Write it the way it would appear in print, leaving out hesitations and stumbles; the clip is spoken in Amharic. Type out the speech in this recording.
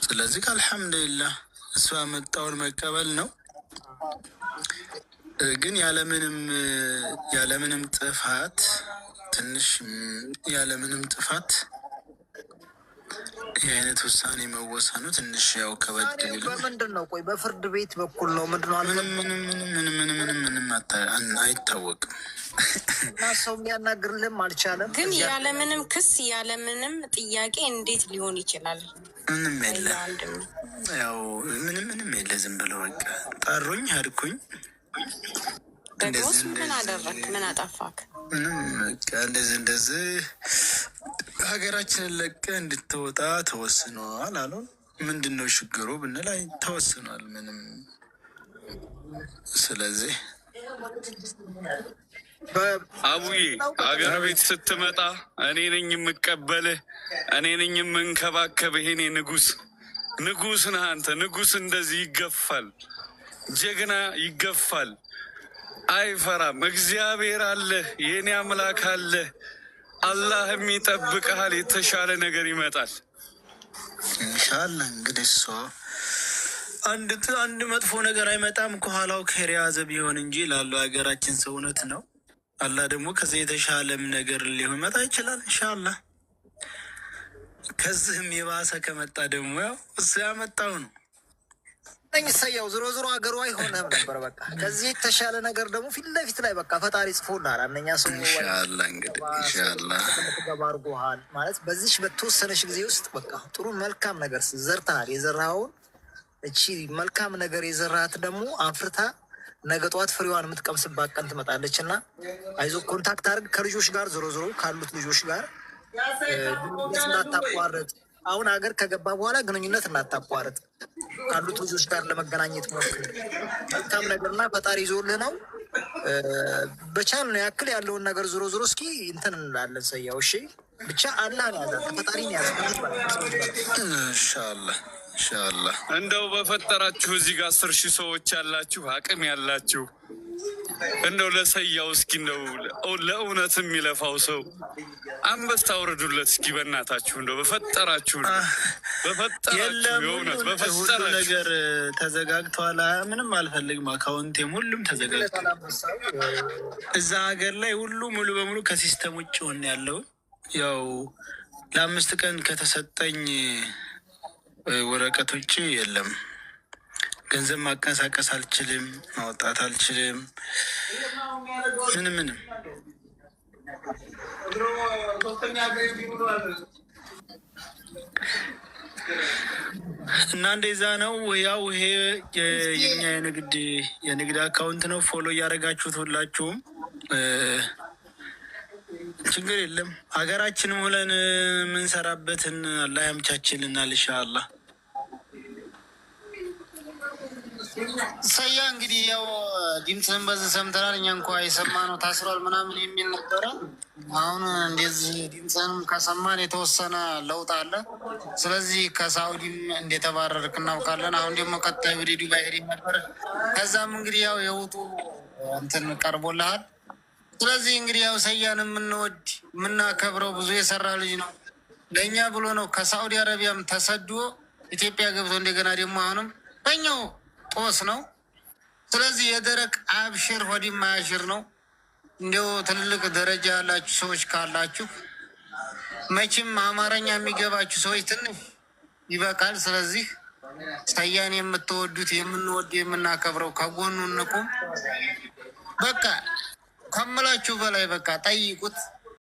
ስለዚህ አልሐምዱሊላህ እሱ ያመጣውን መቀበል ነው። ግን ያለምንም ጥፋት ትንሽ ያለምንም ጥፋት የአይነት ውሳኔ መወሰኑ ትንሽ ያው ከበድ ቢል በምንድን ነው? ቆይ በፍርድ ቤት በኩል ነው ምንድን ነው? ምንም አይታወቅም። እና ሰው ሊያናግርልም አልቻለም። ግን ያለምንም ክስ ያለምንም ጥያቄ እንዴት ሊሆን ይችላል? ምንም የለ፣ ያው ምንም የለ። ዝም ብለው በቃ ጠሩኝ፣ ሄድኩኝ። ደግሞስ ምን አደረክ? ምን አጠፋክ? ምንም በቃ እንደዚህ ሀገራችንን ለቀህ እንድትወጣ ተወስኗል አሉን። ምንድን ነው ችግሩ ብንል አይ ተወስኗል፣ ምንም። ስለዚህ አቡዬ አገር ቤት ስትመጣ እኔ ነኝ የምቀበልህ፣ እኔ ነኝ የምንከባከብህ። እኔ ንጉስ ነህ አንተ። ንጉስ እንደዚህ ይገፋል፣ ጀግና ይገፋል፣ አይፈራም። እግዚአብሔር አለ፣ የኔ አምላክ አለ። አላህ የሚጠብቅሃል፣ የተሻለ ነገር ይመጣል ኢንሻአላህ። እንግዲህ እሷ አንድ መጥፎ ነገር አይመጣም ከኋላው ከሄር የያዘ ቢሆን እንጂ ላለው ሀገራችን ሰው እውነት ነው። አላህ ደግሞ ከዚህ የተሻለም ነገር ሊሆን መጣ ይችላል ኢንሻአላህ። ከዚህም የባሰ ከመጣ ደግሞ ያው እሱ ያመጣው ነው። ሰያው ዞሮ ሀገሩ አይሆንም ነበር። በቃ ከዚህ የተሻለ ነገር ደግሞ ፊት ለፊት ላይ በቃ ፈጣሪ ጽፎናል። አንደኛ ሰው ኢንሻአላህ እንግዲህ ኢንሻአላህ ገባርጎሃል ማለት በዚህ በተወሰነች ጊዜ ውስጥ በቃ ጥሩ መልካም ነገር ዘርተሃል። የዘራኸውን እቺ መልካም ነገር የዘራት ደግሞ አፍርታ ነገ ጠዋት ፍሬዋን የምትቀምስባት ቀን ትመጣለች እና አይዞህ ኮንታክት አድርግ ከልጆች ጋር ዞሮ ካሉት ልጆች ጋር እንዳታቋርጥ። አሁን ሀገር ከገባ በኋላ ግንኙነት እናታቋርጥ። ካሉት ልጆች ጋር ለመገናኘት ሞክር። መልካም ነገርና ፈጣሪ ይዞልህ ነው። በቻልነው ያክል ያለውን ነገር ዞሮ እስኪ እንትን እንላለን። ሰያው እሺ፣ ብቻ አላህ ነው ያዛት፣ ፈጣሪን ያዝ ኢንሻአላህ ኢንሻአላህ። እንደው በፈጠራችሁ እዚህ ጋር 10,000 ሰዎች ያላችሁ አቅም ያላችሁ እንደው ለሰያው እስኪ እንደው ለእውነት የሚለፋው ሰው አንበስታ አውርዱለት እስኪ በእናታችሁ። እንደው በፈጠራችሁ የእውነት በፈጠራችሁ። ሁሉ ነገር ተዘጋግቷል። ምንም አልፈልግም። አካውንቴም ሁሉም ተዘጋግቷል። እዛ ሀገር ላይ ሁሉ ሙሉ በሙሉ ከሲስተም ውጭ ሆነ ያለው። ያው ለ5 ቀን ከተሰጠኝ ወረቀት ውጭ የለም። ገንዘብ ማንቀሳቀስ አልችልም፣ ማውጣት አልችልም። ምንም እና እንደዛ ነው። ያው ይሄ የኛ የንግድ አካውንት ነው። ፎሎ እያደረጋችሁት ሁላችሁም ችግር የለም። ሀገራችንም ሁለን የምንሰራበትን አላህ ያምቻችልናል ኢንሻአላህ። ሰያ እንግዲህ ያው ድምፅህን በዚህ ሰምተናል። እኛ እንኳ የሰማነው ታስሯል ምናምን የሚል ነበረ። አሁን እንደዚህ ድምፅህንም ከሰማን የተወሰነ ለውጥ አለ። ስለዚህ ከሳኡዲም እንደተባረርክ እናውቃለን። አሁን ደግሞ ቀጣይ ወደ ዱባይ ሄድ ነበር። ከዛም እንግዲህ ያው የውጡ እንትን ቀርቦልሃል። ስለዚህ እንግዲህ ያው ሰያን የምንወድ የምናከብረው ብዙ የሰራ ልጅ ነው። ለእኛ ብሎ ነው ከሳኡዲ አረቢያም ተሰዶ ኢትዮጵያ ገብቶ እንደገና ደግሞ አሁንም በኛው ጦስ ነው። ስለዚህ የደረቅ አብሽር ሆዲ ማያሽር ነው። እንዲው ትልልቅ ደረጃ ያላችሁ ሰዎች ካላችሁ መቼም አማርኛ የሚገባችሁ ሰዎች ትንሽ ይበቃል። ስለዚህ ሰያን የምትወዱት የምንወድ የምናከብረው ከጎኑ እንቁም። በቃ ከምላችሁ በላይ በቃ ጠይቁት።